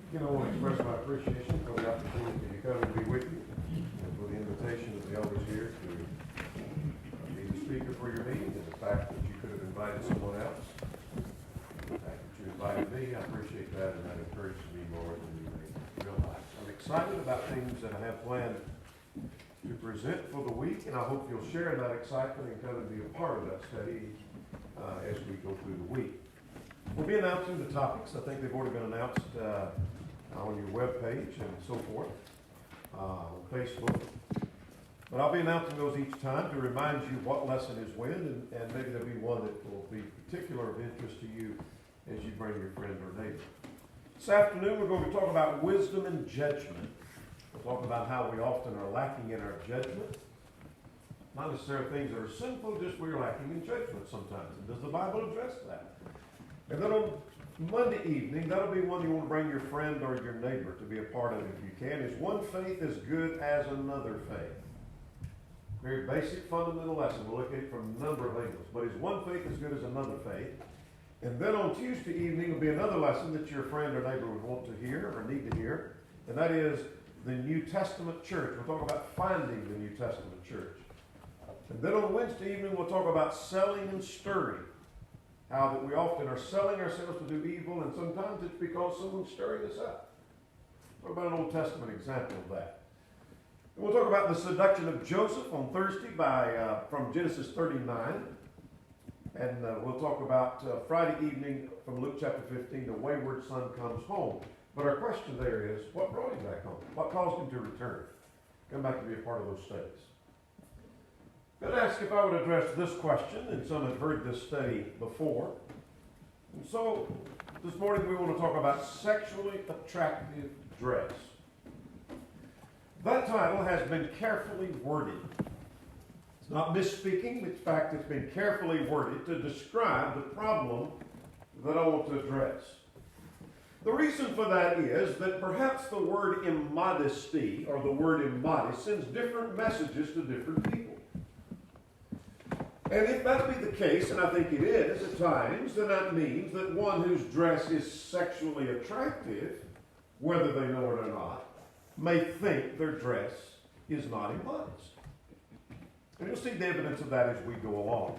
I want to express my appreciation for the opportunity to come and be with you, and for the invitation of the elders here to be the speaker for your meeting, and the fact that you could have invited someone else. The fact that you invited me, I appreciate that, and that encourages me more than you may realize. I'm excited about things that I have planned to present for the week, and I hope you'll share that excitement and come and be a part of that study as we go through the week. We'll be announcing the topics. I think they've already been announced on your webpage and so forth, on Facebook. But I'll be announcing those each time to remind you what lesson is when, and maybe there'll be one that will be particular of interest to you as you bring your friend or neighbor. This afternoon we're going to talk about wisdom and judgment. We'll talk about how we often are lacking in our judgment. Not necessarily things that are sinful, just we're lacking in judgment sometimes. And does the Bible address that? And then on Monday evening, that'll be one you want to bring your friend or your neighbor to be a part of if you can, is one faith as good as another faith. Very basic, fundamental lesson. We'll look at it from a number of angles. But is one faith as good as another faith? And then on Tuesday evening will be another lesson that your friend or neighbor would want to hear or need to hear, and that is the New Testament church. We'll talk about finding the New Testament church. And then on Wednesday evening, we'll talk about selling and stirring. How that we often are selling ourselves to do evil, and sometimes it's because someone's stirring us up. What about an Old Testament example of that? And we'll talk about the seduction of Joseph on Thursday from Genesis 39. And we'll talk about Friday evening from Luke chapter 15, the wayward son comes home. But our question there is, what brought him back home? What caused him to return? Come back to be a part of those studies. I'm going to ask if I would address this question, and some have heard this study before. And so, this morning we want to talk about sexually attractive dress. That title has been carefully worded. It's not misspeaking. In fact, it's been carefully worded to describe the problem that I want to address. The reason for that is that perhaps the word immodesty, or the word immodest, sends different messages to different people. And if that be the case, and I think it is at times, then that means that one whose dress is sexually attractive, whether they know it or not, may think their dress is not immodest. And you'll see the evidence of that as we go along.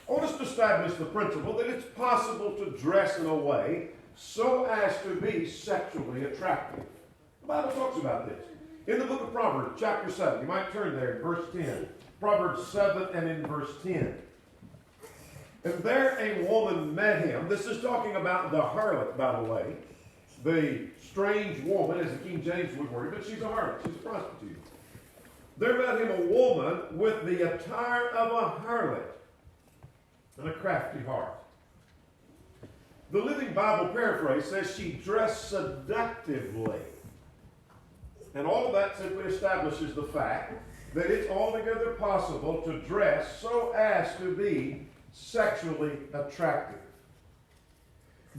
I want us to establish the principle that it's possible to dress in a way so as to be sexually attractive. The Bible talks about this. In the book of Proverbs, chapter 7, you might turn there in verse 10. Proverbs 7 and in verse 10. And there a woman met him. This is talking about the harlot, by the way. The strange woman, as the King James would word it, but she's a harlot. She's a prostitute. There met him a woman with the attire of a harlot and a crafty heart. The Living Bible paraphrase says she dressed seductively. And all of that simply establishes the fact that it's altogether possible to dress so as to be sexually attractive.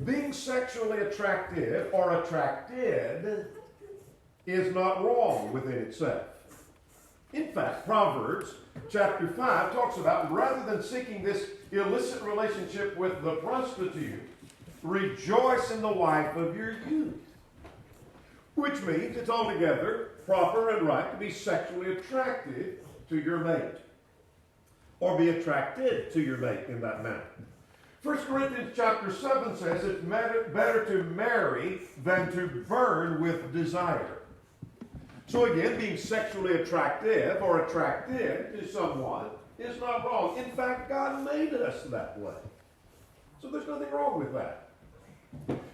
Being sexually attractive or attracted is not wrong within itself. In fact, Proverbs chapter 5 talks about rather than seeking this illicit relationship with the prostitute, rejoice in the wife of your youth. Which means it's altogether proper and right to be sexually attracted to your mate. Or be attracted to your mate in that manner. 1 Corinthians chapter 7 says it's better to marry than to burn with desire. So again, being sexually attractive or attracted to someone is not wrong. In fact, God made us that way. So there's nothing wrong with that.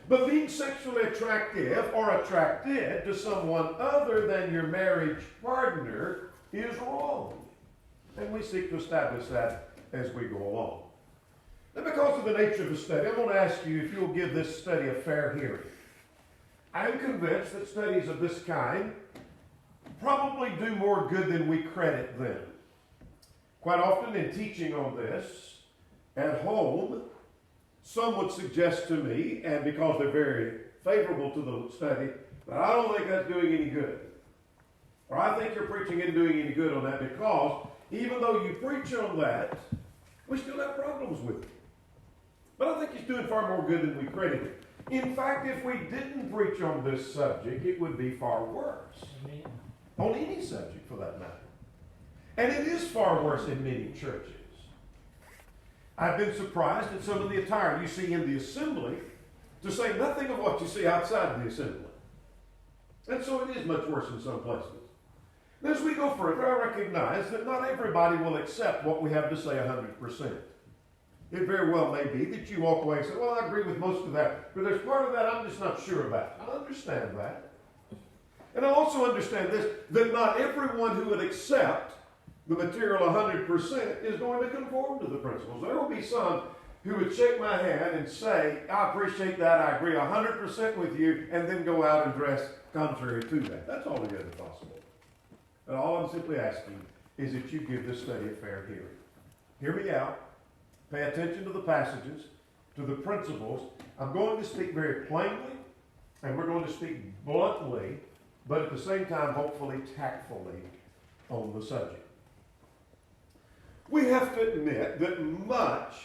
But being sexually attractive or attracted to someone other than your marriage partner is wrong. And we seek to establish that as we go along. And because of the nature of the study, I'm going to ask you if you'll give this study a fair hearing. I'm convinced that studies of this kind probably do more good than we credit them. Quite often in teaching on this at home, some would suggest to me, and because they're very favorable to the study, that I don't think that's doing any good. Or I think your preaching isn't doing any good on that because even though you preach on that, we still have problems with it. But I think it's doing far more good than we credit it. In fact, if we didn't preach on this subject, it would be far worse. Amen. On any subject, for that matter. And it is far worse in many churches. I've been surprised at some of the attire you see in the assembly, to say nothing of what you see outside the assembly. And so it is much worse in some places. As we go further, I recognize that not everybody will accept what we have to say 100%. It very well may be that you walk away and say, well, I agree with most of that, but there's part of that I'm just not sure about. I understand that. And I also understand this, that not everyone who would accept the material 100% is going to conform to the principles. There will be some who would shake my hand and say, I appreciate that, I agree 100% with you, and then go out and dress contrary to that. That's altogether possible. And all I'm simply asking is that you give this study a fair hearing. Hear me out. Pay attention to the passages, to the principles. I'm going to speak very plainly, and we're going to speak bluntly, but at the same time, hopefully, tactfully on the subject. We have to admit that much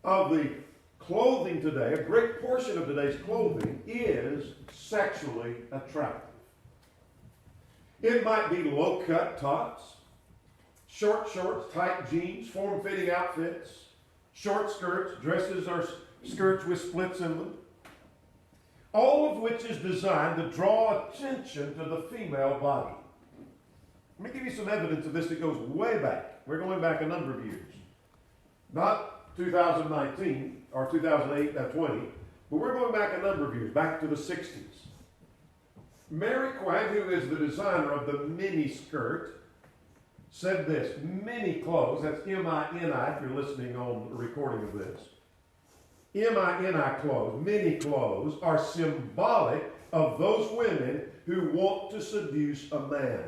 of the clothing today, a great portion of today's clothing, is sexually attractive. It might be low-cut tops, short shorts, tight jeans, form-fitting outfits, short skirts, dresses or skirts with splits in them, all of which is designed to draw attention to the female body. Let me give you some evidence of this that goes way back. We're going back a number of years. Not 2019 or 2008, 20, but we're going back a number of years, back to the 60s. Mary Quag, who is the designer of the mini skirt, said this: mini clothes, that's M-I-N-I if you're listening on the recording of this. M-I-N-I clothes, mini clothes, are symbolic of those women who want to seduce a man.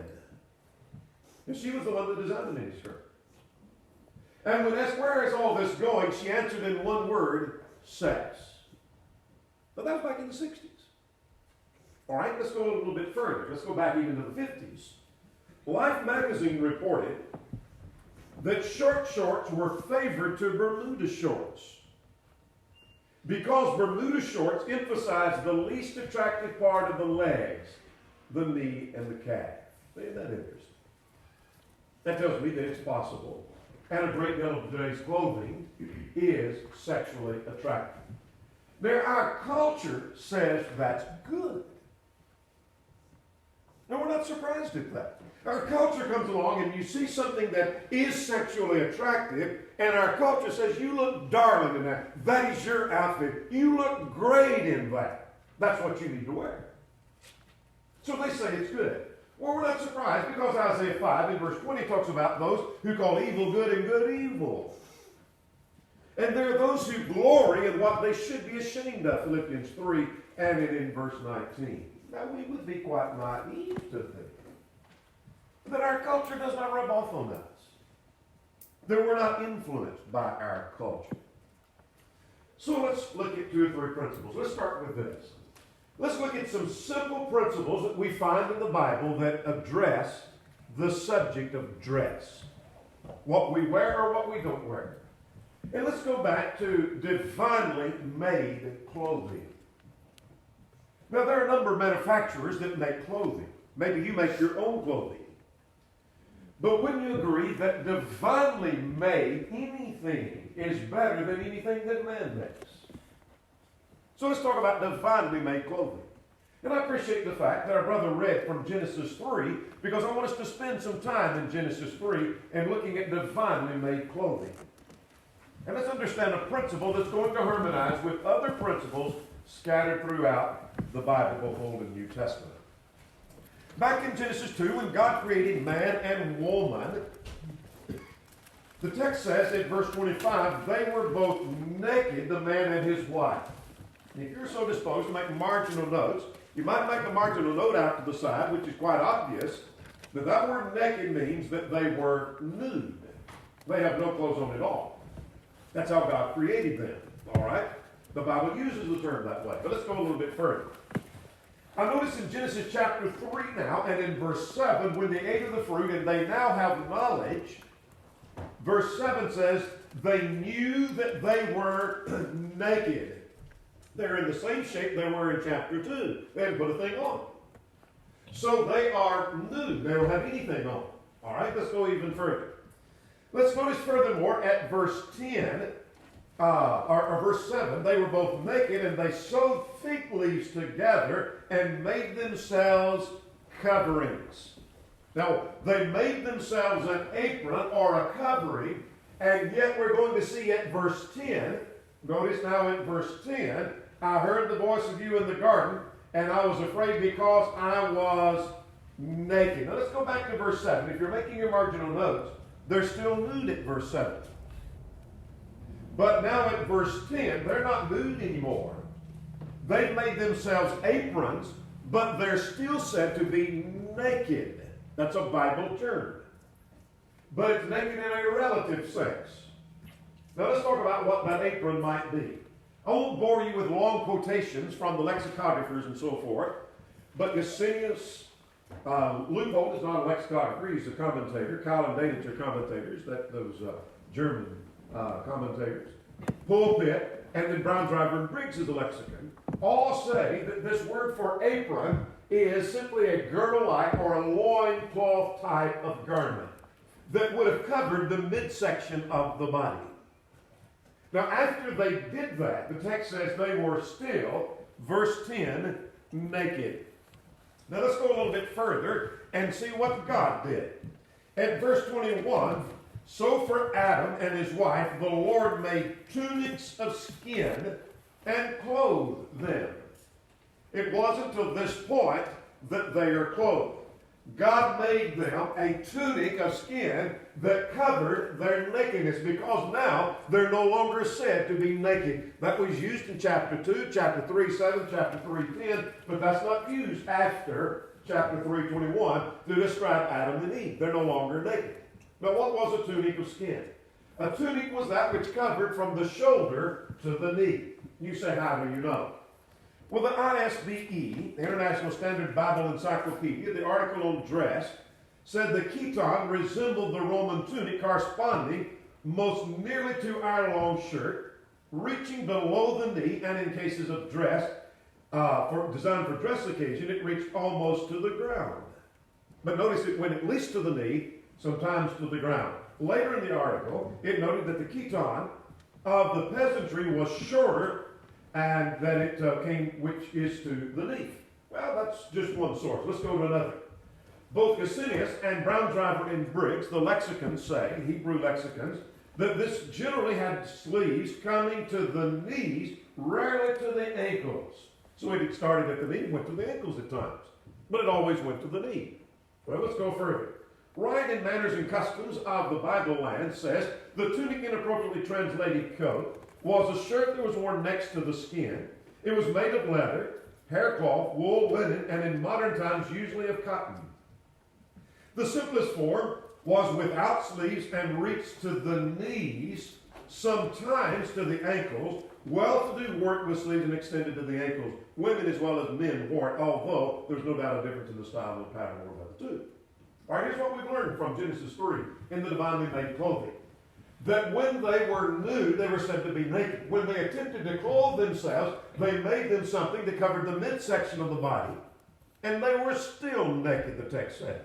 And she was the one that designed the mini skirt. And when asked, where is all this going, she answered in one word: sex. But that was back in the 60s. All right, let's go a little bit further. Let's go back even to the 50s. Life magazine reported that short shorts were favored to Bermuda shorts because Bermuda shorts emphasize the least attractive part of the legs, the knee and the calf. Isn't that interesting? That tells me that it's possible, and a great deal of today's clothing is sexually attractive. Now, our culture says that's good. And we're not surprised at that. Our culture comes along and you see something that is sexually attractive, and our culture says, you look darling in that. That is your outfit. You look great in that. That's what you need to wear. So they say it's good. Well, we're not surprised, because Isaiah 5 in verse 20 talks about those who call evil good and good evil. And there are those who glory in what they should be ashamed of, Philippians 3 and in verse 19. Now, we would be quite naive to think that our culture does not rub off on us, that we're not influenced by our culture. So let's look at 2 or 3 principles. Let's start with this. Let's look at some simple principles that we find in the Bible that address the subject of dress. What we wear or what we don't wear. And let's go back to divinely made clothing. Now, there are a number of manufacturers that make clothing. Maybe you make your own clothing. But wouldn't you agree that divinely made anything is better than anything that man makes? So let's talk about divinely made clothing. And I appreciate the fact that our brother read from Genesis 3, because I want us to spend some time in Genesis 3 and looking at divinely made clothing. And let's understand a principle that's going to harmonize with other principles scattered throughout the Bible, both Old and New Testament. Back in Genesis 2, when God created man and woman, the text says in verse 25, they were both naked, the man and his wife. And if you're so disposed to make marginal notes, you might make a marginal note out to the side, which is quite obvious, that that word naked means that they were nude. They have no clothes on at all. That's how God created them, all right? The Bible uses the term that way. But let's go a little bit further. I notice in Genesis chapter 3 now, and in verse 7, when they ate of the fruit and they now have knowledge, verse 7 says, they knew that they were naked. They're in the same shape they were in chapter 2. They hadn't put a thing on. So they are nude. They don't have anything on. All right, let's go even further. Let's notice furthermore at verse 10, or verse 7, they were both naked, and they sewed fig leaves together and made themselves coverings. Now, they made themselves an apron or a covering, and yet we're going to see at verse 10, notice now in verse 10, I heard the voice of you in the garden, and I was afraid because I was naked. Now let's go back to verse 7. If you're making your marginal notes, they're still nude at verse 7. But now at verse 10, they're not nude anymore. They've made themselves aprons, but they're still said to be naked. That's a Bible term. But it's naked in a relative sense. Now let's talk about what that apron might be. I won't bore you with long quotations from the lexicographers and so forth, but Gesenius Leupold is not a lexicographer, he's a commentator. Kyle and David are commentators, those German commentators. Pulpit, and then Brown, Driver, and Briggs is a lexicon. All say that this word for apron is simply a girdle-like or a loincloth type of garment that would have covered the midsection of the body. Now, after they did that, the text says they were still, verse 10, naked. Now, let's go a little bit further and see what God did. At verse 21, so for Adam and his wife, the Lord made tunics of skin and clothed them. It wasn't until this point that they are clothed. God made them a tunic of skin that covered their nakedness, because now they're no longer said to be naked. That was used in chapter 2, chapter 3:7, chapter 3:10, but that's not used after chapter 3:21 to describe Adam and Eve. They're no longer naked. Now, what was a tunic of skin? A tunic was that which covered from the shoulder to the knee. You say, how do you know? Well, the ISBE, the International Standard Bible Encyclopedia, the article on dress, said the chiton resembled the Roman tunic, corresponding most nearly to our long shirt, reaching below the knee, and in cases of dress, designed for dress occasion, it reached almost to the ground. But notice it went at least to the knee, sometimes to the ground. Later in the article, it noted that the chiton of the peasantry was shorter, and that it came, which is to the knee. Well, that's just one source. Let's go to another. Both Gesenius and Brown, Driver, and Briggs, the lexicons say, Hebrew lexicons, that this generally had sleeves coming to the knees, rarely to the ankles. So it started at the knee, went to the ankles at times. But it always went to the knee. Well, let's go further. Right in Manners and Customs of the Bible land says, the tunic, inappropriately translated coat, was a shirt that was worn next to the skin. It was made of leather, haircloth, wool, linen, and in modern times usually of cotton. The simplest form was without sleeves and reached to the knees, sometimes to the ankles. Well-to-do work with sleeves and extended to the ankles. Women as well as men wore it, although there's no doubt a difference in the style and pattern worn by the two. All right, here's what we've learned from Genesis 3 in the divinely made clothing. That when they were nude, they were said to be naked. When they attempted to clothe themselves, they made them something that covered the midsection of the body, and they were still naked, the text says.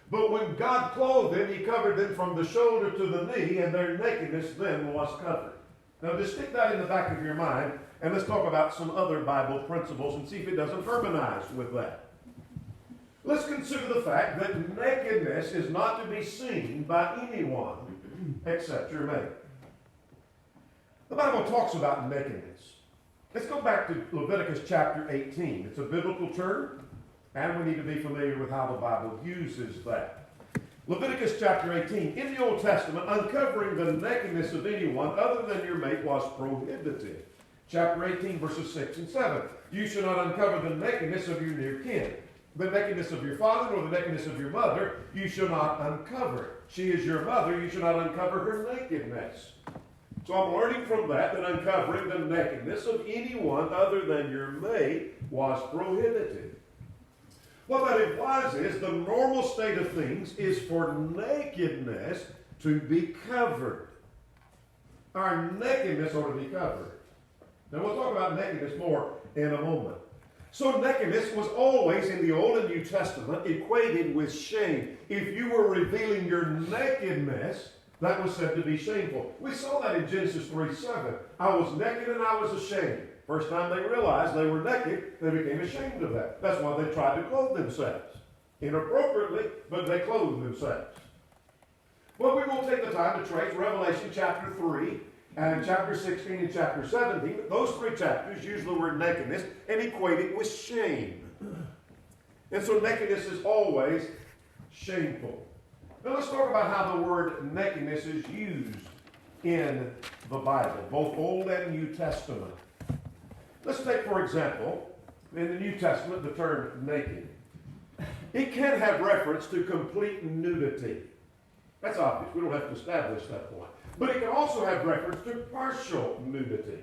But when God clothed them, he covered them from the shoulder to the knee, and their nakedness then was covered. Now just stick that in the back of your mind, and let's talk about some other Bible principles and see if it doesn't harmonize with that. Let's consider the fact that nakedness is not to be seen by anyone except your mate. The Bible talks about nakedness. Let's go back to Leviticus chapter 18. It's a biblical term, and we need to be familiar with how the Bible uses that. Leviticus chapter 18. In the Old Testament, uncovering the nakedness of anyone other than your mate was prohibited. Chapter 18, verses 6 and 7. You shall not uncover the nakedness of your near kin. The nakedness of your father, nor the nakedness of your mother, you shall not uncover. She is your mother, you shall not uncover her nakedness. So I'm learning from that uncovering the nakedness of anyone other than your mate was prohibited. What that implies is the normal state of things is for nakedness to be covered. Our nakedness ought to be covered. Now we'll talk about nakedness more in a moment. So nakedness was always in the Old and New Testament equated with shame. If you were revealing your nakedness, that was said to be shameful. We saw that in Genesis 3:7. I was naked and I was ashamed. First time they realized they were naked, they became ashamed of that. That's why they tried to clothe themselves. Inappropriately, but they clothed themselves. Well, we won't take the time to trace Revelation chapter 3 and chapter 16 and chapter 17. Those three chapters use the word nakedness and equate it with shame. And so nakedness is always shameful. Now let's talk about how the word nakedness is used in the Bible, both Old and New Testament. Let's take, for example, in the New Testament, the term naked. It can have reference to complete nudity. That's obvious. We don't have to establish that point. But it can also have reference to partial nudity.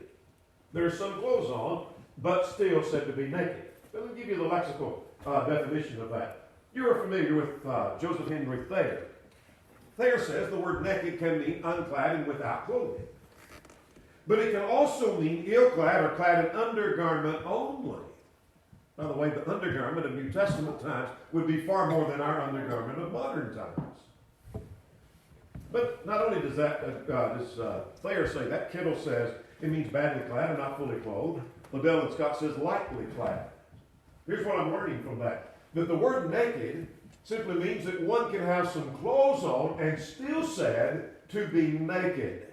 There's some clothes on, but still said to be naked. Let me give you the lexical definition of that. You are familiar with Joseph Henry Thayer. Thayer says the word naked can mean unclad and without clothing. But it can also mean ill-clad or clad in undergarment only. By the way, the undergarment of New Testament times would be far more than our undergarment of modern times. But not only does Thayer say that, Kittle says it means badly clad or not fully clothed. Liddell and Scott says lightly clad. Here's what I'm learning from that. That the word naked simply means that one can have some clothes on and still said to be naked.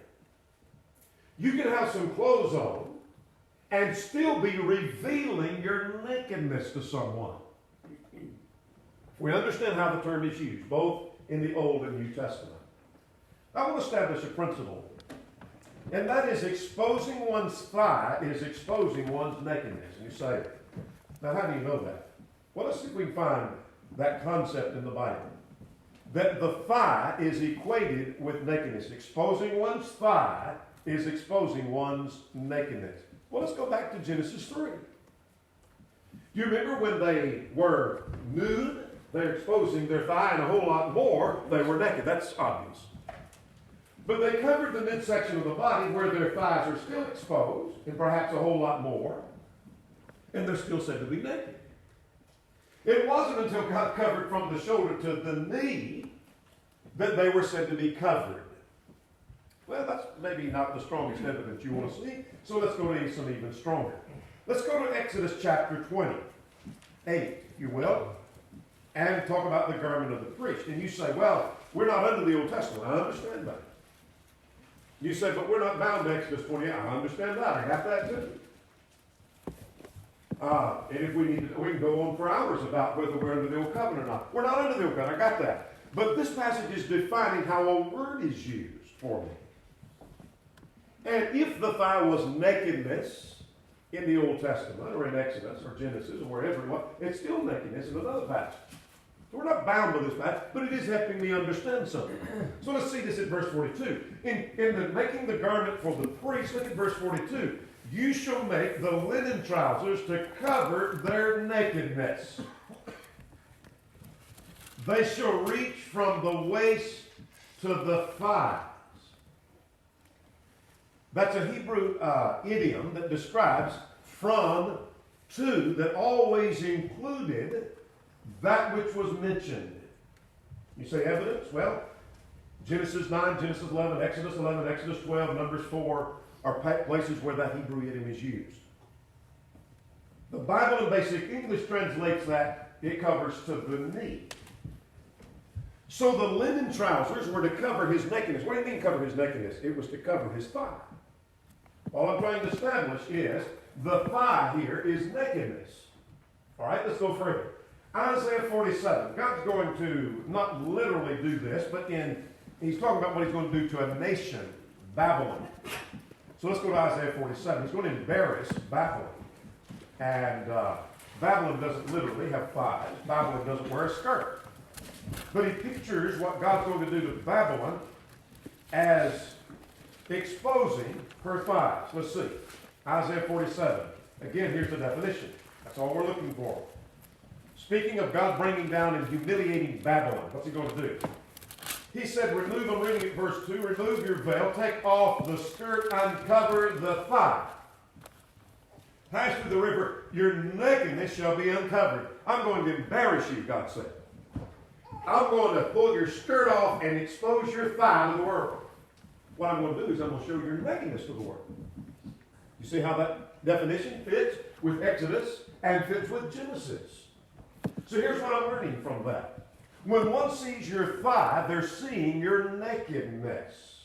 You can have some clothes on and still be revealing your nakedness to someone. We understand how the term is used, both in the Old and New Testament. I will establish a principle, and that is exposing one's thigh is exposing one's nakedness. And you say, now how do you know that? Well, let's see if we can find that concept in the Bible. That the thigh is equated with nakedness. Exposing one's thigh is exposing one's nakedness. Well, let's go back to Genesis 3. Do you remember when they were nude? They're exposing their thigh, and a whole lot more, they were naked. That's obvious. But they covered the midsection of the body where their thighs are still exposed, and perhaps a whole lot more, and they're still said to be naked. It wasn't until God covered from the shoulder to the knee that they were said to be covered. Well, that's maybe not the strongest evidence you want to see, so let's go to some even stronger. Let's go to Exodus chapter 28, if you will, and talk about the garment of the priest. And you say, well, we're not under the Old Testament. I understand that. You say, but we're not bound to Exodus 28. I understand that. I got that too. And if we need to, we can go on for hours about whether we're under the Old Covenant or not. We're not under the Old Covenant. I got that. But this passage is defining how a word is used for me. And if the thigh was nakedness in the Old Testament or in Exodus or Genesis or wherever it was, it's still nakedness in another passage. So we're not bound by this passage, but it is helping me understand something. So let's see this in verse 42. In making the garment for the priest, look at verse 42. You shall make the linen trousers to cover their nakedness. They shall reach from the waist to the thighs. That's a Hebrew idiom that describes from to that always included that which was mentioned. You say evidence? Well, Genesis 9, Genesis 11, Exodus 11, Exodus 12, Numbers 4 are places where that Hebrew idiom is used. The Bible in Basic English translates that it covers to the knee. So the linen trousers were to cover his nakedness. What do you mean cover his nakedness? It was to cover his thigh. All I'm trying to establish is the thigh here is nakedness. All right, let's go further. Isaiah 47. God's going to not literally do this, but he's talking about what he's going to do to a nation, Babylon. So let's go to Isaiah 47. He's going to embarrass Babylon. And Babylon doesn't literally have thighs. Babylon doesn't wear a skirt. But he pictures what God's going to do to Babylon as exposing her thighs. Let's see. Isaiah 47. Again, here's the definition. That's all we're looking for. Speaking of God bringing down and humiliating Babylon, what's he going to do? He said, remove, I'm reading it verse 2, remove your veil, take off the skirt, uncover the thigh. pass through the river, your nakedness shall be uncovered. I'm going to embarrass you, God said. I'm going to pull your skirt off and expose your thigh to the world. What I'm going to do is I'm going to show your nakedness to the world. You see how that definition fits with Exodus and fits with Genesis? So here's what I'm learning from that. When one sees your thigh, they're seeing your nakedness.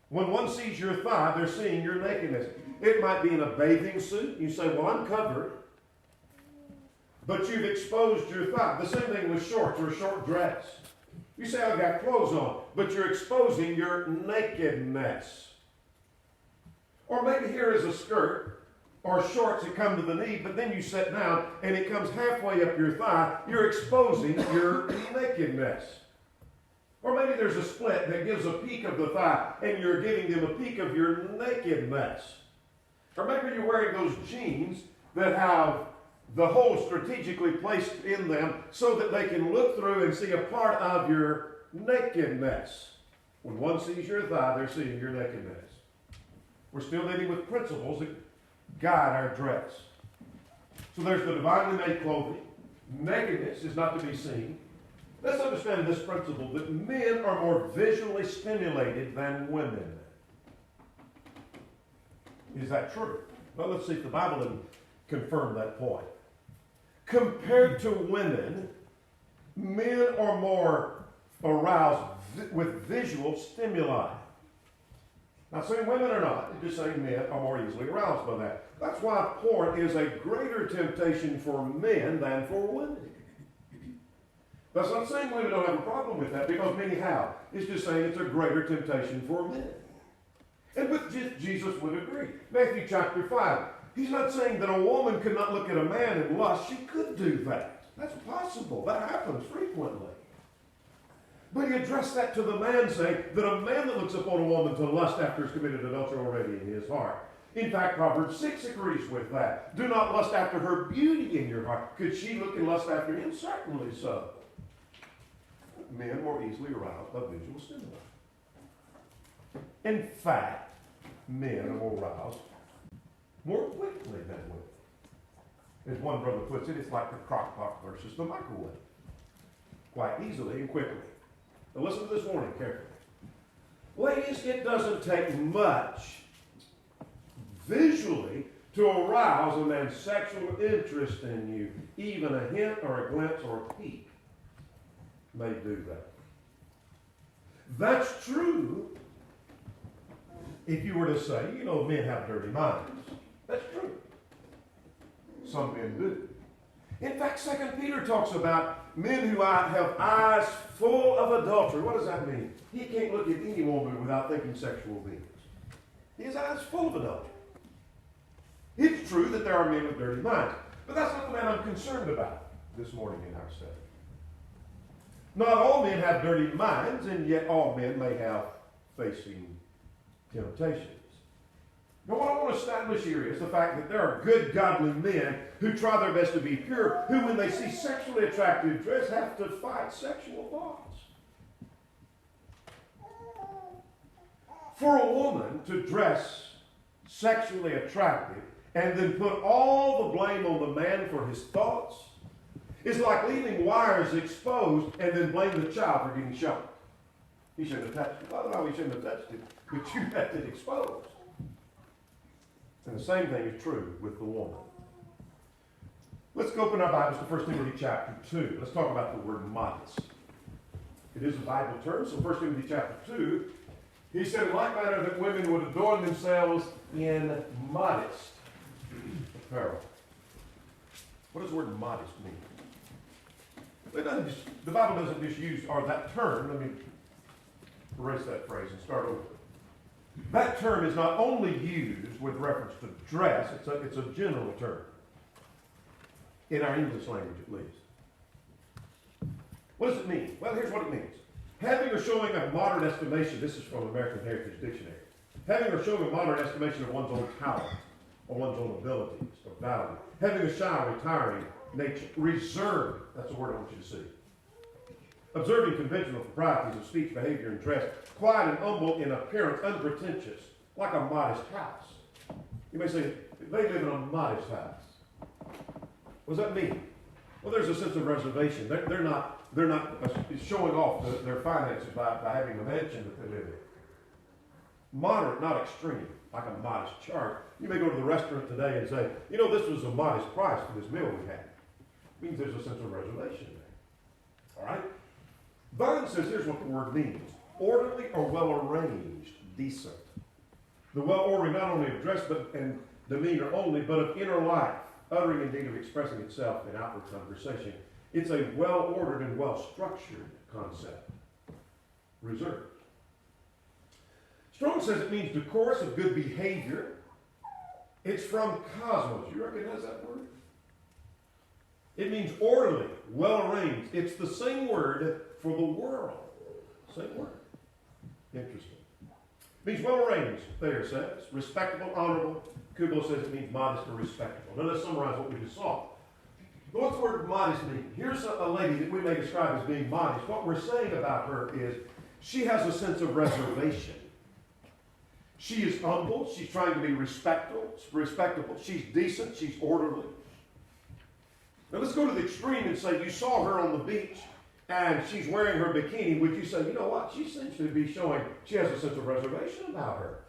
When one sees your thigh, they're seeing your nakedness. It might be in a bathing suit. You say, well, I'm covered. But you've exposed your thigh. The same thing with shorts or a short dress. You say, I've got clothes on, but you're exposing your nakedness. Or maybe here is a skirt or shorts that come to the knee, but then you sit down and it comes halfway up your thigh. You're exposing your nakedness. Or maybe there's a split that gives a peek of the thigh and you're giving them a peek of your nakedness. Or maybe you're wearing those jeans that have the hole strategically placed in them so that they can look through and see a part of your nakedness. When one sees your thigh, they're seeing your nakedness. We're still dealing with principles that guide our dress. So there's the divinely made clothing. Nakedness is not to be seen. Let's understand this principle that men are more visually stimulated than women. Is that true? Well, let's see if the Bible can confirm that point. Compared to women, men are more aroused with visual stimuli. Not saying women are not, it's just saying men are more easily aroused by that. That's why porn is a greater temptation for men than for women. That's not saying women don't have a problem with that, because many have. It's just saying it's a greater temptation for men. And with Jesus would agree. Matthew chapter 5. He's not saying that a woman could not look at a man and lust. She could do that. That's possible. That happens frequently. But he addressed that to the man, saying that a man that looks upon a woman to lust after has committed adultery already in his heart. In fact, Proverbs 6 agrees with that. Do not lust after her beauty in your heart. Could she look and lust after him? Certainly so. Men more easily aroused by visual stimuli. In fact, men are more aroused more quickly than women. As one brother puts it, it's like the crock pot versus the microwave. Quite easily and quickly. Now listen to this warning carefully. Ladies, it doesn't take much visually to arouse a man's sexual interest in you. Even a hint or a glimpse or a peek may do that. That's true if you were to say, you know, men have dirty minds. That's true. Some men do. In fact, 2 Peter talks about men who have eyes full of adultery. What does that mean? He can't look at any woman without thinking sexual beings. His eyes full of adultery. It's true that there are men with dirty minds, but that's not the man I'm concerned about this morning in our study. Not all men have dirty minds, and yet all men may have facing temptations. Now, what I want to establish here is the fact that there are good, godly men who try their best to be pure, who, when they see sexually attractive dress, have to fight sexual thoughts. For a woman to dress sexually attractive and then put all the blame on the man for his thoughts is like leaving wires exposed and then blame the child for getting shocked. He shouldn't have touched it. Well, no, he shouldn't have touched it, but you left it exposed. And the same thing is true with the woman. Let's go open our Bibles to 1 Timothy chapter 2. Let's talk about the word modest. It is a Bible term, so 1 Timothy chapter 2, he said in like manner that women would adorn themselves in modest apparel. What does the word modest mean? The Bible doesn't just use, or that term, let me erase that phrase and start over. That term is not only used with reference to dress, it's a general term. In our English language, at least. What does it mean? Well, here's what it means. Having or showing a modern estimation, this is from American Heritage Dictionary. Having or showing a modern estimation of one's own talent, or one's own abilities, or value. Having a shy, retiring nature. Reserved, that's a word I want you to see. Observing conventional proprieties of speech, behavior, and dress. Quiet and humble in appearance, unpretentious, like a modest house. You may say, They live in a modest house. What does that mean? Well, there's a sense of reservation. They're not showing off their finances by having a mansion that they live in. Moderate, not extreme, like a modest chart. You may go to the restaurant today and say, you know, this was a modest price for this meal we had. It means there's a sense of reservation there. All right? Vine says here's what the word means. Orderly or well-arranged, decent. The well-ordering not only of dress and demeanor only, but of inner life, uttering indeed of expressing itself in outward conversation. It's a well-ordered and well-structured concept. Reserved. Strong says it means decorous of good behavior. It's from cosmos. You recognize that word? It means orderly, well-arranged. It's the same word for the world. Same word. Interesting. It means well-arranged, Thayer says. Respectable, honorable. Kubo says it means modest or respectable. Now let's summarize what we just saw. What's the word modest mean? Here's a lady that we may describe as being modest. What we're saying about her is she has a sense of reservation. She is humble. She's trying to be respectable. She's decent. She's orderly. Now let's go to the extreme and say you saw her on the beach and she's wearing her bikini. Would you say, you know what? She seems to be showing she has a sense of reservation about her.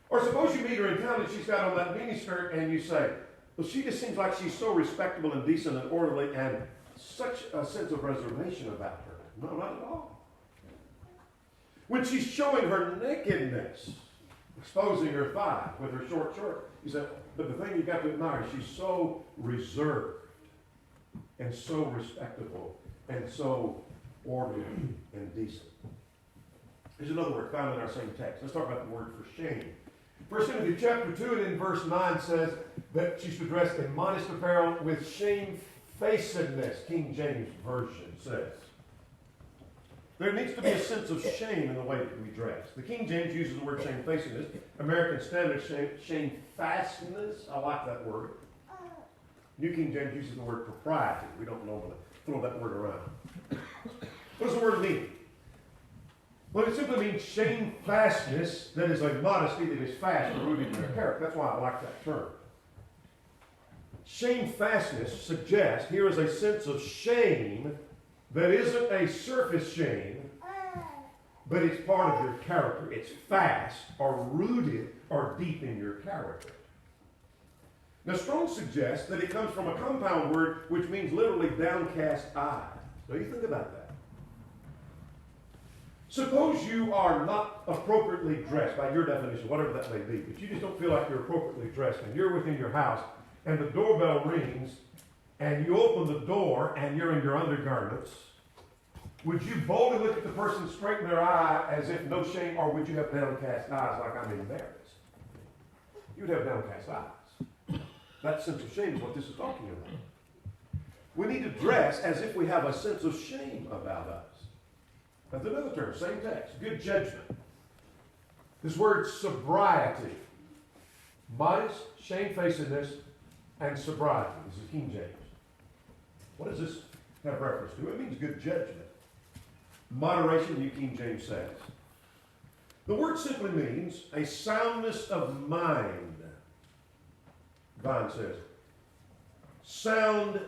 Or suppose you meet her in town and she's got on that miniskirt and you say, well, she just seems like she's so respectable and decent and orderly and such a sense of reservation about her. No, not at all. When she's showing her nakedness, exposing her thigh with her short short, you say, but the thing you got to admire, she's so reserved and so respectable and so orderly and decent. There's another word found in our same text. Let's talk about the word for shame. 1 Timothy chapter 2 and in verse 9 says that she's to dress in modest apparel with shamefacedness, King James Version says. There needs to be a sense of shame in the way that we dress. The King James uses the word shamefacedness. American Standard, shamefastness. I like that word. New King James uses the word propriety. We don't normally throw that word around. What does the word mean? Well, it simply means shamefastness, that is a modesty that is fast and rooted in their character. That's why I like that term. Shamefastness suggests here is a sense of shame that isn't a surface shame, but it's part of your character. It's fast or rooted or deep in your character. Now, Strong suggests that it comes from a compound word which means literally downcast eyes. Now, you think about that. Suppose you are not appropriately dressed, by your definition, whatever that may be, but you just don't feel like you're appropriately dressed, and you're within your house, and the doorbell rings, and you open the door, and you're in your undergarments. Would you boldly look at the person straight in their eye as if no shame, or would you have downcast eyes like I'm embarrassed? You would have downcast eyes. That sense of shame is what this is talking about. We need to dress as if we have a sense of shame about us. That's another term, same text. Good judgment. This word sobriety. Modest, shamefacedness, and sobriety. This is King James. What does this have reference to? It means good judgment. Moderation, New King James says. The word simply means a soundness of mind. Vine says. Sound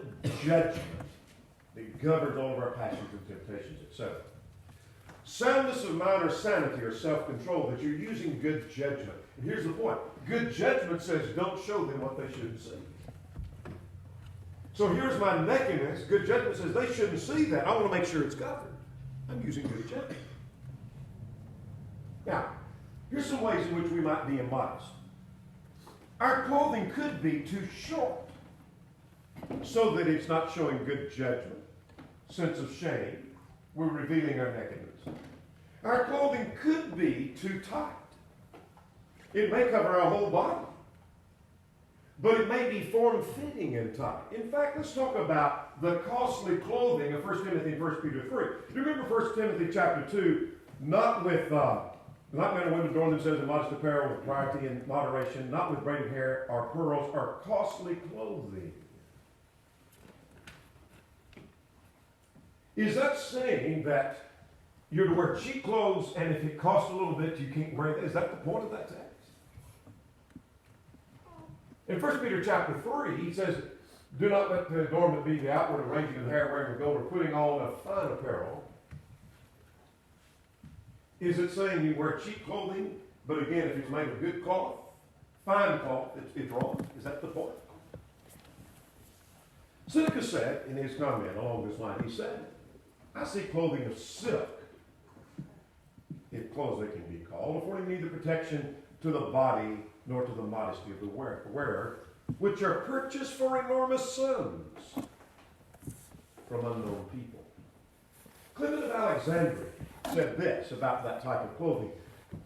judgment that governs all of our passions and temptations, etc. Soundness of mind or sanity or self-control, that you're using good judgment. And here's the point. Good judgment says don't show them what they shouldn't see. So here's my nakedness. Good judgment says they shouldn't see that. I want to make sure it's covered. I'm using good judgment. Now, here's some ways in which we might be immodest. Our clothing could be too short so that it's not showing good judgment, sense of shame. We're revealing our nakedness. Our clothing could be too tight. It may cover our whole body, but it may be form-fitting and tight. In fact, let's talk about the costly clothing of 1 Timothy and 1 Peter 3. You remember 1 Timothy chapter 2, not with, not men and women adorn themselves in modest apparel with propriety and moderation, not with braided hair or pearls or costly clothing. Is that saying that you're to wear cheap clothes and if it costs a little bit you can't wear that? Is that the point of that text? In 1 Peter chapter 3, he says, do not let the adornment be the outward arranging of the hair, wearing of gold, or putting on a fine apparel. Is it saying you wear cheap clothing? But again, if it's made of good cloth, fine cloth, it's wrong. Is that the point? Seneca said in his comment along this line, he said, I see clothing of silk, if clothes they can be called, affording neither protection to the body nor to the modesty of the wearer, which are purchased for enormous sums from unknown people. Clement of Alexandria said this about that type of clothing.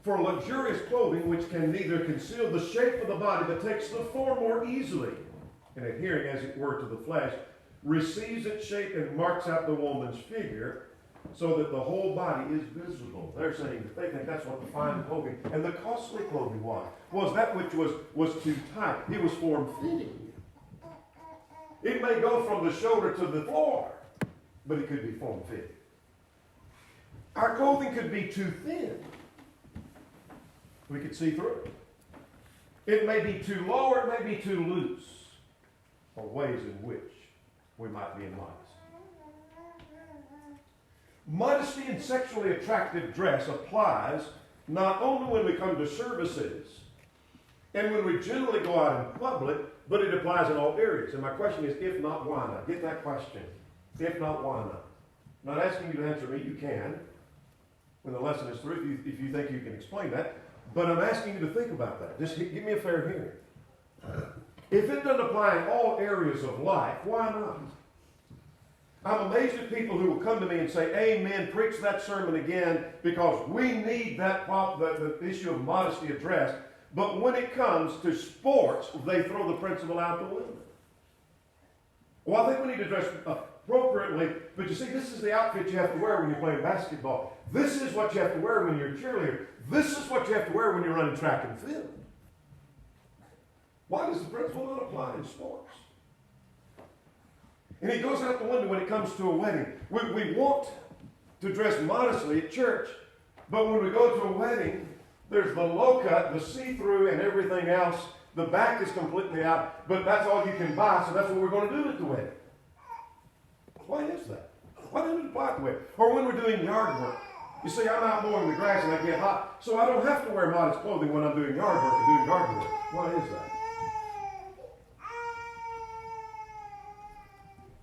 For luxurious clothing, which can neither conceal the shape of the body, but takes the form more easily, and adhering as it were to the flesh, receives its shape and marks out the woman's figure, so that the whole body is visible. They're saying that they think that's what the fine clothing and the costly clothing was that which was too tight. It was form-fitting. It may go from the shoulder to the floor, but it could be form-fitting. Our clothing could be too thin. We could see through it. It may be too low or it may be too loose, or ways in which we might be immodest. Modesty in sexually attractive dress applies not only when we come to services and when we generally go out in public, but it applies in all areas. And my question is, if not, why not? Get that question. If not, why not? I'm not asking you to answer me. You can when the lesson is through, if you think you can explain that. But I'm asking you to think about that. Just give me a fair hearing. If it doesn't apply in all areas of life, why not? I'm amazed at people who will come to me and say, amen, preach that sermon again, because we need the issue of modesty addressed. But when it comes to sports, they throw the principle out the window. Well, I think we need to dress appropriately, but you see, this is the outfit you have to wear when you're playing basketball. This is what you have to wear when you're a cheerleader. This is what you have to wear when you're running track and field. Why does the principle not apply in sports? And it goes out the window when it comes to a wedding. We want to dress modestly at church, but when we go to a wedding, there's the low cut, the see-through, and everything else. The back is completely out, but that's all you can buy, so that's what we're going to do at the wedding. Why is that? Why doesn't it apply at the wedding? Or when we're doing yard work. You see, I'm out mowing the grass and I get hot, so I don't have to wear modest clothing when I'm doing yard work and doing garden work. Why is that?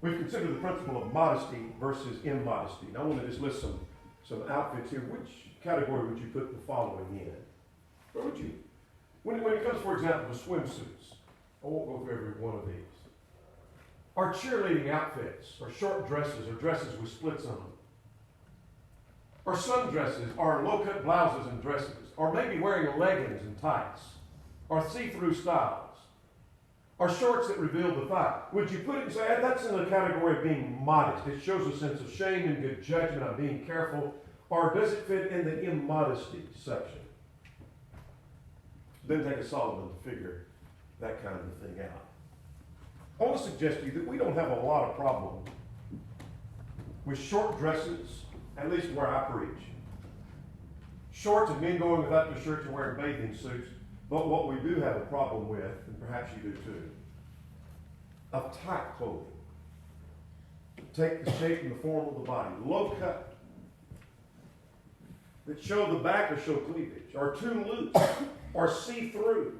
We've considered the principle of modesty versus immodesty. Now I want to just list some outfits here. Which category would you put the following in? Where would you? When it comes, for example, to swimsuits, I won't go through every one of these. Our cheerleading outfits, or short dresses, or dresses with splits on them. Or sundresses, or low-cut blouses and dresses. Or maybe wearing leggings and tights. Or see-through styles. Or shorts that reveal the thigh. Would you put it and say, that's in the category of being modest? It shows a sense of shame and good judgment on being careful. Or does it fit in the immodesty section? Then take a Solomon to figure that kind of thing out. I want to suggest to you that we don't have a lot of problem with short dresses, at least where I preach. Shorts and men going without their shirts and wearing bathing suits. But what we do have a problem with, and perhaps you do too, of tight clothing. Take the shape and the form of the body. Low cut. That show the back or show cleavage. Or too loose. Or see-through.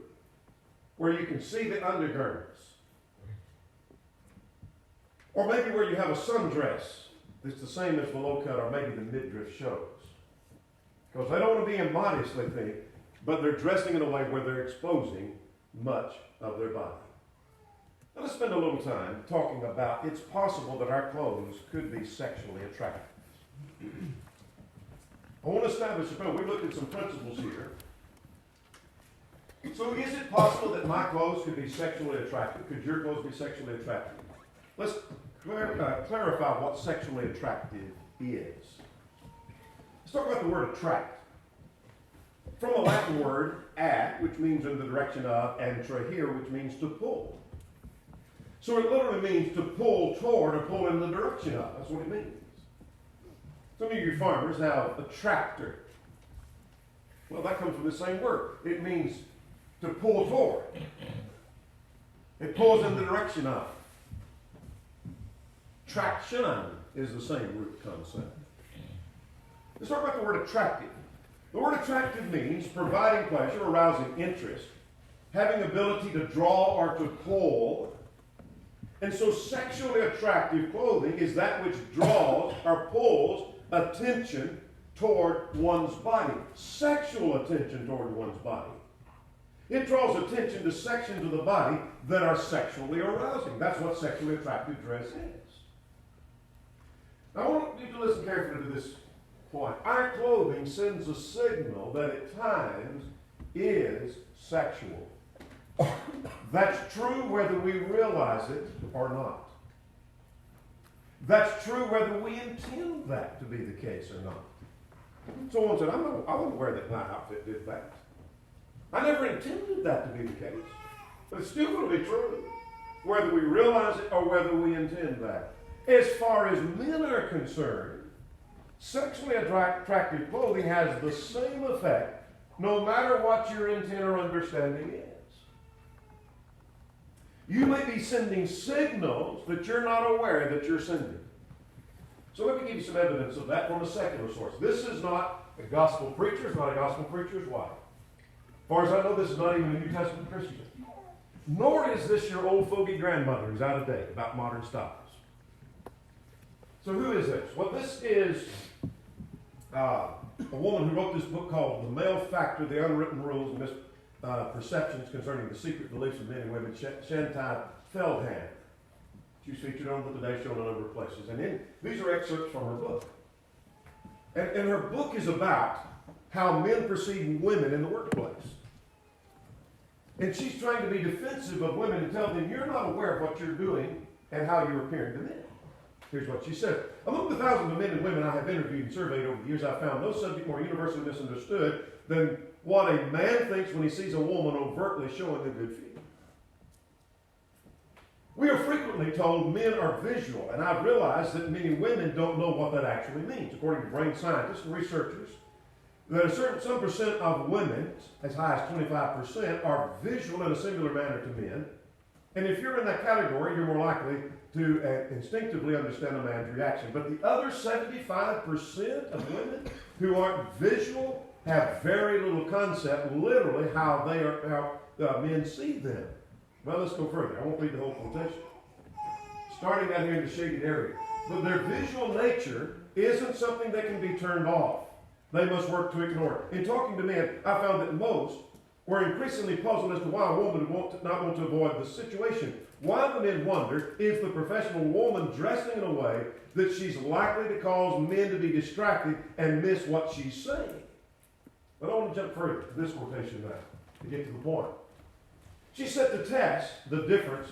Where you can see the undergarments. Or maybe where you have a sundress that's the same as the low cut, or maybe the midriff shows. Because they don't want to be immodest, they think, but they're dressing in a way where they're exposing much of their body. Now let's spend a little time talking about it's possible that our clothes could be sexually attractive. I want to establish we looked at some principles here. So is it possible that my clothes could be sexually attractive? Could your clothes be sexually attractive? Let's clarify what sexually attractive is. Let's talk about the word attract. From the Latin word at, which means in the direction of, and trahere, which means to pull. So it literally means to pull toward or pull in the direction of. That's what it means. Some of you farmers have a tractor. Well, that comes from the same word. It means to pull toward. It pulls in the direction of. Traction is the same root concept. Let's talk about the word attractive. The word attractive means providing pleasure, arousing interest, having ability to draw or to pull. And so sexually attractive clothing is that which draws or pulls attention toward one's body. Sexual attention toward one's body. It draws attention to sections of the body that are sexually arousing. That's what sexually attractive dress is. Now, I want you to listen carefully to this point. Our clothing sends a signal that at times is sexual. That's true whether we realize it or not. That's true whether we intend that to be the case or not. Someone said, I wouldn't wear that. My outfit did that. I never intended that to be the case. But it's still going to be true, whether we realize it or whether we intend that. As far as men are concerned, sexually attractive clothing has the same effect no matter what your intent or understanding is. You may be sending signals that you're not aware that you're sending. So let me give you some evidence of that from a secular source. This is not a gospel preacher. It's not a gospel preacher's wife. As far as I know, this is not even a New Testament Christian. Nor is this your old fogey grandmother who's out of date about modern styles. So who is this? Well, this is a woman who wrote this book called The Male Factor, The Unwritten Rules and Misperceptions Concerning the Secret Beliefs of Men and Women, Chantal Feldhahn. She's featured on the Today Show in a number of places. And these are excerpts from her book. And her book is about how men perceive women in the workplace. And she's trying to be defensive of women and tell them you're not aware of what you're doing and how you're appearing to men. Here's what she said. Among the thousands of men and women I have interviewed and surveyed over the years, I've found no subject more universally misunderstood than what a man thinks when he sees a woman overtly showing a good feeling. We are frequently told men are visual, and I've realized that many women don't know what that actually means. According to brain scientists and researchers, that some percent of women, as high as 25%, are visual in a similar manner to men. And if you're in that category, you're more likely to instinctively understand a man's reaction. But the other 75% of women who aren't visual have very little concept, literally, how men see them. Well, let's go further. I won't read the whole quotation. Starting out here in the shaded area. But their visual nature isn't something that can be turned off. They must work to ignore it. In talking to men, I found that most were increasingly puzzled as to why a woman would not want to avoid the situation. Why the men wonder is the professional woman dressing in a way that she's likely to cause men to be distracted and miss what she's saying. But I want to jump further to this quotation now to get to the point. She set to test the difference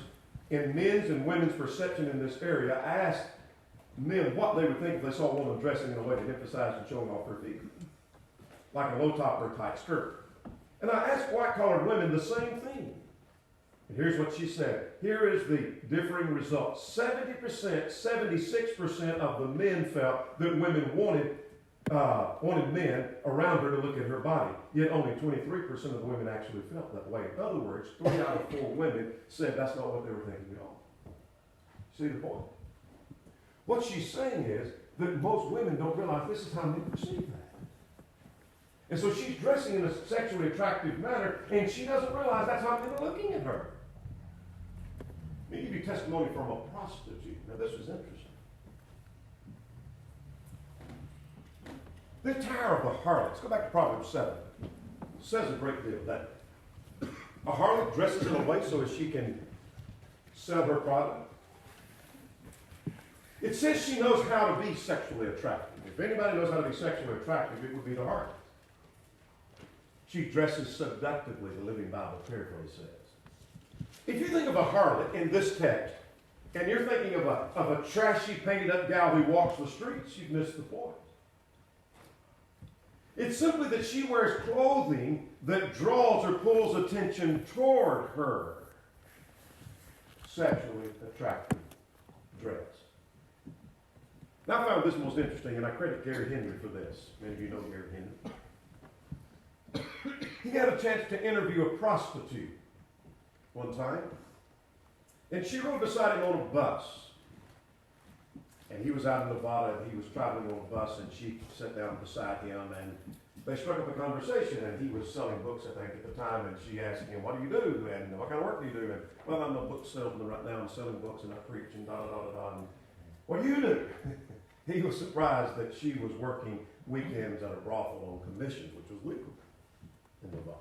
in men's and women's perception in this area. I asked men what they would think if they saw a woman dressing in a way that emphasized and showing off her feet, like a low top or a tight skirt. And I asked white-collared women the same thing. And here's what she said. Here is the differing results. 70%, 76% of the men felt that women wanted men around her to look at her body. Yet only 23% of the women actually felt that way. In other words, 3 out of 4 women said that's not what they were thinking at all. See the point? What she's saying is that most women don't realize this is how men perceive that. And so she's dressing in a sexually attractive manner, and she doesn't realize that's how men are looking at her. Let me give you testimony from a prostitute. Now, this was interesting. The attire of the harlot. Let's go back to Proverbs 7. It says a great deal, doesn't it? A harlot dresses in a way so as she can sell her product. It says she knows how to be sexually attractive. If anybody knows how to be sexually attractive, it would be the harlot. She dresses seductively, the Living Bible paraphrase says. If you think of a harlot in this text, and you're thinking of a trashy, painted-up gal who walks the streets, you've missed the point. It's simply that she wears clothing that draws or pulls attention toward her. Sexually attractive dress. Now I found this most interesting, and I credit Gary Henry for this. Many of you know Gary Henry. He had a chance to interview a prostitute one time. And she rode beside him on a bus. And he was out in Nevada, and he was traveling on a bus, and she sat down beside him, and they struck up a conversation, and he was selling books, I think, at the time, and she asked him, what do you do, and what kind of work do you do? And, well, I'm a book salesman right now, I'm selling books, and I preach, and da-da-da-da-da, and what do you do? He was surprised that she was working weekends at a brothel on commissions, which was legal in Nevada.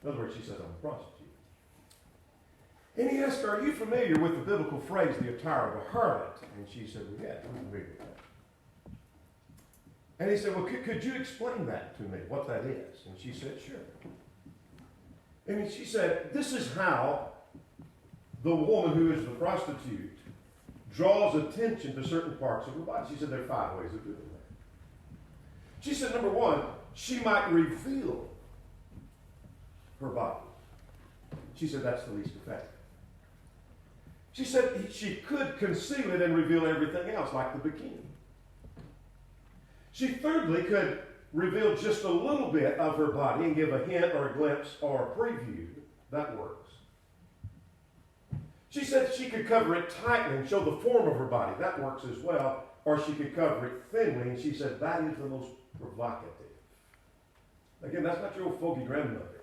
In other words, she says, I'm a prostitute. And he asked her, are you familiar with the biblical phrase, the attire of a harlot? And she said, well, yeah, I'm familiar with that. And he said, well, could you explain that to me, what that is? And she said, sure. And she said, this is how the woman who is the prostitute draws attention to certain parts of her body. She said, there are 5 ways of doing that. She said, number 1, she might reveal her body. She said, that's the least effective. She said she could conceal it and reveal everything else, like the bikini. She thirdly could reveal just a little bit of her body and give a hint or a glimpse or a preview. That works. She said she could cover it tightly and show the form of her body. That works as well. Or she could cover it thinly, and she said that is the most provocative. Again, that's not your old fogey grandmother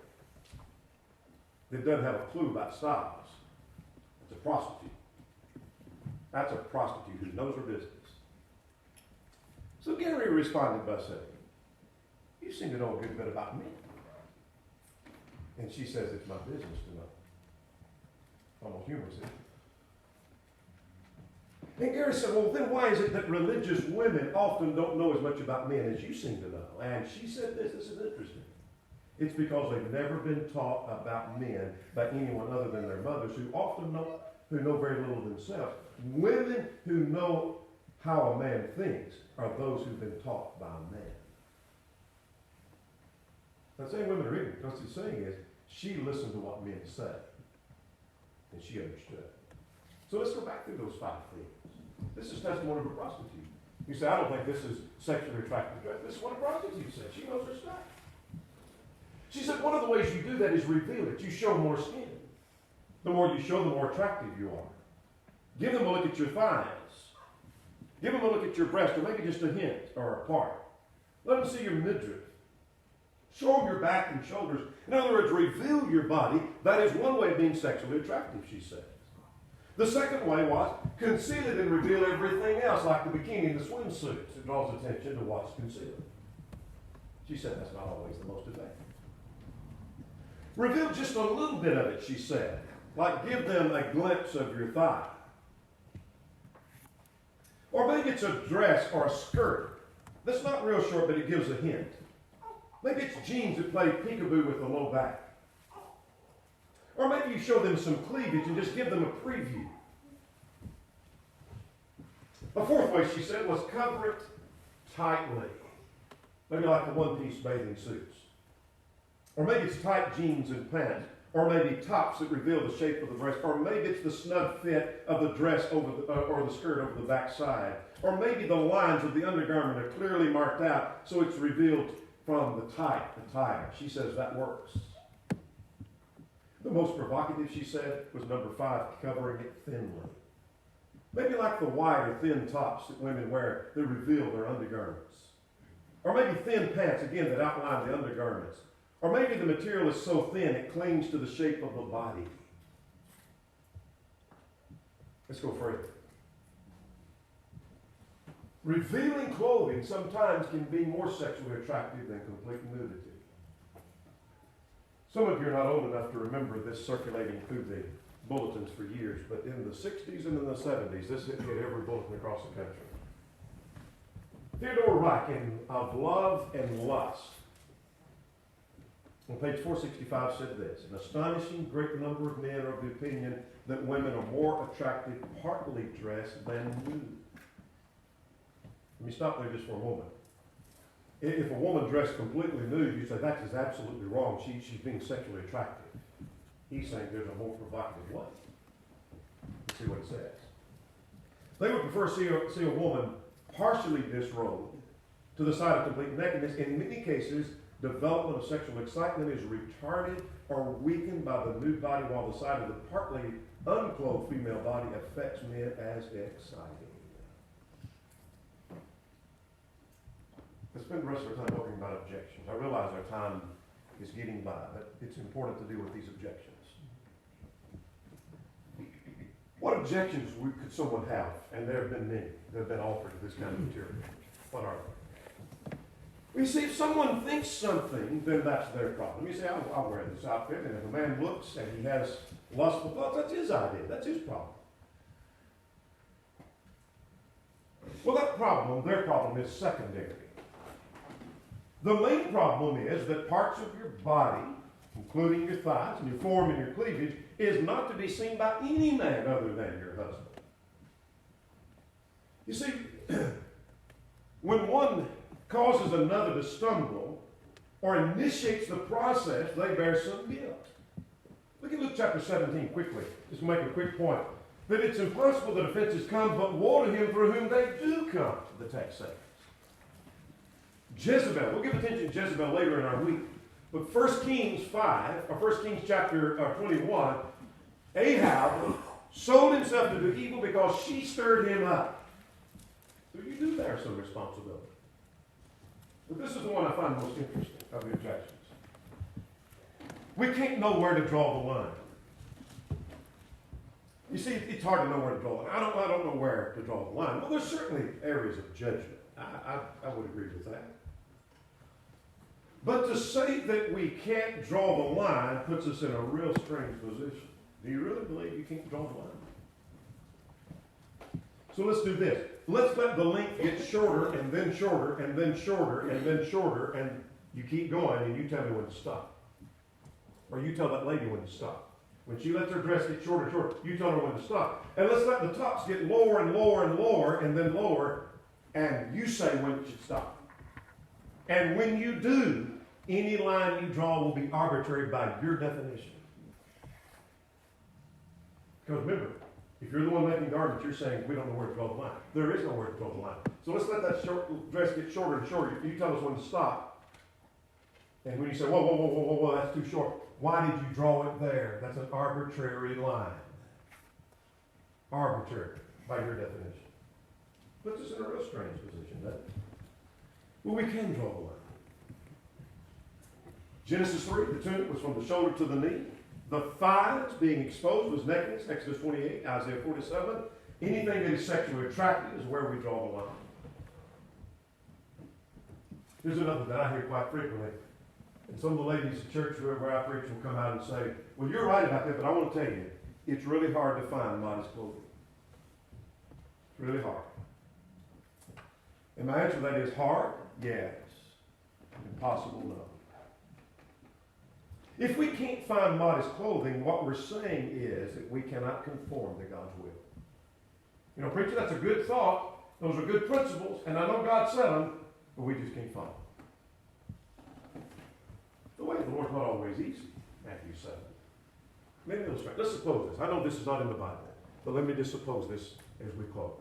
that doesn't have a clue about styles. It's a prostitute. That's a prostitute who knows her business. So Gary responded by saying, you seem to know a good bit about me. And she says, it's my business to know. Almost humorous, isn't it? And Gary said, well, then why is it that religious women often don't know as much about men as you seem to know? And she said this is interesting. It's because they've never been taught about men by anyone other than their mothers, who know very little themselves. Women who know how a man thinks are those who've been taught by a man. Not saying women are ignorant. What he's saying is she listened to what men say, and she understood. So let's go back through those 5 things. This is testimony of a prostitute. You say, I don't think this is sexually attractive dress. This is what a prostitute said. She knows her stuff. She said, one of the ways you do that is reveal it. You show more skin. The more you show, the more attractive you are. Give them a look at your thighs. Give them a look at your breast, or maybe just a hint or a part. Let them see your midriff. Show them your back and shoulders. In other words, reveal your body. That is one way of being sexually attractive, she said. The second way was conceal it and reveal everything else, like the bikini and the swimsuits. It draws attention to what's concealed. She said that's not always the most effective. Reveal just a little bit of it, she said. Like give them a glimpse of your thigh. Or maybe it's a dress or a skirt that's not real short, but it gives a hint. Maybe it's jeans that play peekaboo with the low back. Or maybe you show them some cleavage and just give them a preview. A fourth way, she said, was cover it tightly. Maybe like the one-piece bathing suits. Or maybe it's tight jeans and pants. Or maybe tops that reveal the shape of the breast. Or maybe it's the snug fit of the dress over or the skirt over the back side. Or maybe the lines of the undergarment are clearly marked out so it's revealed from the attire. She says that works. The most provocative, she said, was number 5, covering it thinly. Maybe like the wide or thin tops that women wear that reveal their undergarments. Or maybe thin pants, again, that outline the undergarments. Or maybe the material is so thin it clings to the shape of the body. Let's go further. Revealing clothing sometimes can be more sexually attractive than complete nudity. Some of you are not old enough to remember this circulating through the bulletins for years, but in the 60s and in the 70s, this hit every bulletin across the country. Theodore Reich in Of Love and Lust, on page 465, said this: an astonishing great number of men are of the opinion that women are more attractive partly dressed than nude. Let me stop there just for a moment. If a woman dressed completely nude, you say that is absolutely wrong. She's being sexually attractive. He's saying there's a more provocative way. Let's see what it says. They would prefer to see a woman partially disrobed to the side of complete nakedness, in many cases development of sexual excitement is retarded or weakened by the nude body, while the sight of the partly unclothed female body affects men as exciting. Let's spend the rest of our time talking about objections. I realize our time is getting by, but it's important to deal with these objections. What objections could someone have? And there have been many that have been offered to this kind of material. What are they? Well, you see, if someone thinks something, then that's their problem. You say, I'll wear this outfit, and if a man looks and he has lustful thoughts, that's his idea. That's his problem. Well, that problem, their problem, is secondary. The main problem is that parts of your body, including your thighs and your form and your cleavage, is not to be seen by any man other than your husband. You see, when one causes another to stumble or initiates the process, they bear some guilt. Look at Luke chapter 17 quickly, just to make a quick point. That it's impossible that offenses come, but woe to him through whom they do come, the text says. Jezebel, we'll give attention to Jezebel later in our week. But 1 Kings 5, or 1 Kings chapter 21, Ahab sold himself to do evil because she stirred him up. So you do bear some responsibility. But this is the one I find most interesting of the objections. We can't know where to draw the line. You see, it's hard to know where to draw the line. I don't know where to draw the line. Well, there's certainly areas of judgment. I would agree with that. But to say that we can't draw the line puts us in a real strange position. Do you really believe you can't draw the line? So let's do this. Let's let the length get shorter and then shorter and then shorter and then shorter, and you keep going and you tell me when to stop. Or you tell that lady when to stop. When she lets her dress get shorter and shorter, you tell her when to stop. And let's let the tops get lower and lower and lower and then lower, and you say when it should stop. And when you do, any line you draw will be arbitrary by your definition. Because remember, if you're the one making garments, you're saying we don't know where to draw the line. There is nowhere to draw the line. So let's let that dress get shorter and shorter. You tell us when to stop. And when you say, whoa, that's too short. Why did you draw it there? That's an arbitrary line. Arbitrary by your definition. Puts us in a real strange position, doesn't it? Well, we can draw the line. Genesis 3, the tunic was from the shoulder to the knee. The thighs being exposed was nakedness. Exodus 28, Isaiah 47. Anything that is sexually attractive is where we draw the line. Here's another that I hear quite frequently. And some of the ladies at church, wherever I preach, will come out and say, well, you're right about that, but I want to tell you, it's really hard to find modest clothing. It's really hard. And my answer to that is hard? Yes. Impossible? No. If we can't find modest clothing, what we're saying is that we cannot conform to God's will. You know, preacher, that's a good thought. Those are good principles, and I know God said them, but we just can't follow. The way of the Lord's not always easy, Matthew 7. Let me illustrate. Let's suppose this. I know this is not in the Bible, but let me just suppose this as we close.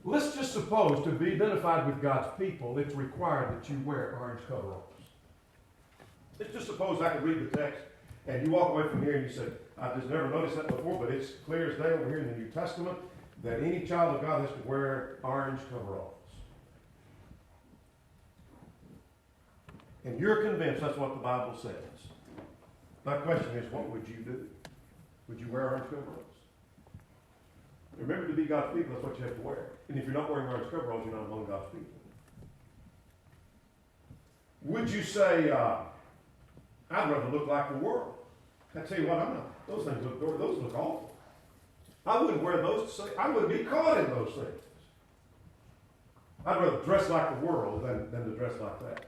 Let's just suppose to be identified with God's people, it's required that you wear orange coveralls. Let's just suppose I could read the text, and you walk away from here and you say, I've just never noticed that before, but it's clear as day over here in the New Testament that any child of God has to wear orange coveralls. And you're convinced that's what the Bible says. My question is, what would you do? Would you wear orange coveralls? Remember, to be God's people, that's what you have to wear. And if you're not wearing orange coveralls, you're not among God's people. Would you say, I'd rather look like the world? I tell you what, I'm not. Those things look awful. I wouldn't wear those to say, I wouldn't be caught in those things. I'd rather dress like the world than to dress like that.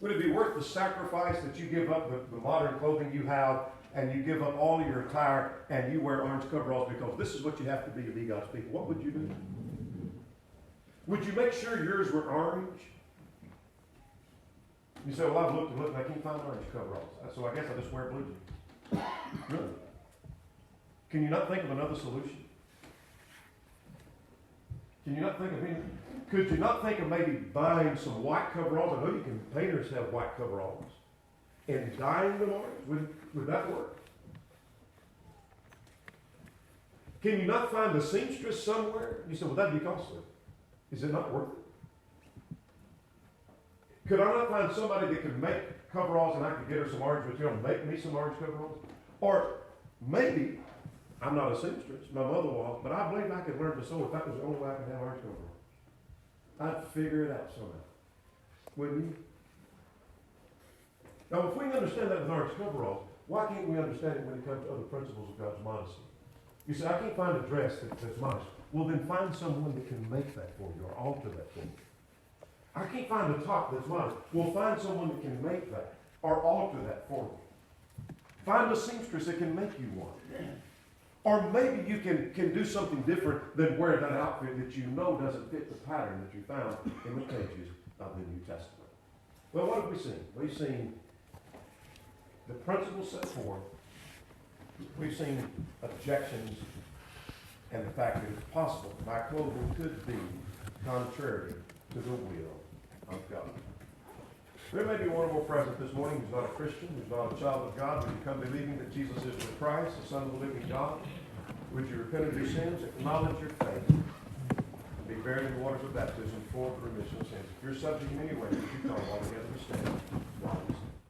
Would it be worth the sacrifice that you give up the modern clothing you have, and you give up all of your attire, and you wear orange coveralls because this is what you have to be God's people? What would you do? Would you make sure yours were orange? You say, well, I've looked and looked, and I can't find orange coveralls. So I guess I just wear blue jeans. Really? Can you not think of another solution? Can you not think of any? Could you not think of maybe buying some white coveralls? I know you can, painters have white coveralls. And dyeing them orange? Would that work? Can you not find a seamstress somewhere? You say, well, that'd be costly. Is it not worth it? Could I not find somebody that could make coveralls and I could get her some orange material and make me some orange coveralls? Or maybe, I'm not a seamstress, my mother was, but I believe I could learn to sew if that was the only way I could have orange coveralls. I'd figure it out somehow. Wouldn't you? Now, if we understand that with orange coveralls, why can't we understand it when it comes to other principles of God's modesty? You say, I can't find a dress that's modest. Well, then find someone that can make that for you or alter that for you. I can't find a top that's modest. Well, find someone that can make that or alter that for you. Find a seamstress that can make you one. Or maybe you can do something different than wear that outfit that you know doesn't fit the pattern that you found in the pages of the New Testament. Well, what have we seen? We've seen the principles set forth. We've seen objections and the fact that it's possible my clothing could be contrary to the will of God. There may be one or more present this morning who's not a Christian, who's not a child of God. Would you come believing that Jesus is the Christ, the Son of the living God? Would you repent of your sins, acknowledge your faith, and be buried in the waters of baptism for the remission of sins? If you're subject in any way, would you come while we have to stand?